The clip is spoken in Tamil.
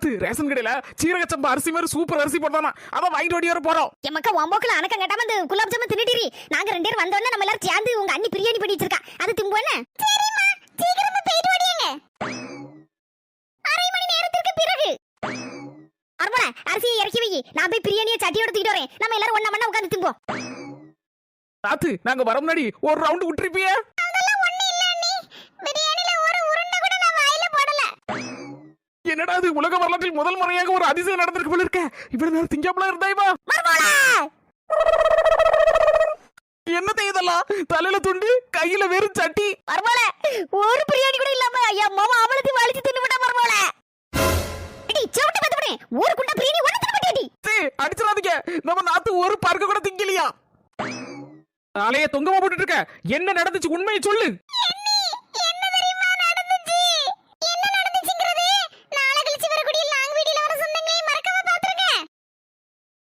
நாத்து ரேஷன் கடையில சீரக சம்பா அரிசி மாதிரி சூப்பர் அரிசி போட்டானா அத வாங்கிட்டு ஓடி வர போறோம். எமக்க ஒம்போக்குல அணக்கம் கட்டாம இந்த குலாப் ஜாமுன் தின்னுட்டீரி. நாங்க ரெண்டு பேரும் வந்தோடனே நம்ம எல்லாரும் சேர்ந்து உங்க அண்ணி பிரியாணி பண்ணி வச்சிருக்கா. அது திம்போனே. சரிம்மா சீக்கிரமா போயிட்டு ஓடியங்க. அரை மணி நேரத்துக்கு பிறகு அர்மல அரிசியை இறக்கி வை. நான் போய் பிரியாணியை சட்டியோட தூக்கிட்டு வரேன். நம்ம எல்லாரும் ஒண்ணா மண்ணா உட்கார்ந்து திம்போம். நாத்து நாங்க வர முன்னாடி ஒரு ரவுண்ட் விட்டுருப்பியே. அதெல்லாம் ஒண்ணு இல்ல அண்ணி. பிரியாணில ஒரு உருண்டை கூட நான் வாயில போடல. என்னடா இது உலக வரலாற்றில் முதல் முறையாக ஒரு அதிசயம் நடந்திருக்கு போல இருக்க. இவ்வளவு நேரம் திங்காமலா இருந்தாய்வா. மர்மோளா என்னது இதெல்லாம்? தலையில துண்டு கையில வெறும் சட்டி. மர்மோள ஒரு பிரியாணி கூட இல்லாம ஐயா மாமா அவளத்தி வாளிச்சு தின்னுட்டா மர்மோள. அடி சவுண்ட் பத்தபடி ஒரு குண்டா பிரியாணி ஒண்ணு தின்ன மாட்டேடி. அடிச்சறாதீங்க. நம்ம நாத்து ஒரு பர்க்க கூட திங்கலையா. தலைய தொங்கமா போட்டுட்டு இருக்க. என்ன நடந்துச்சு உண்மையை சொல்லு.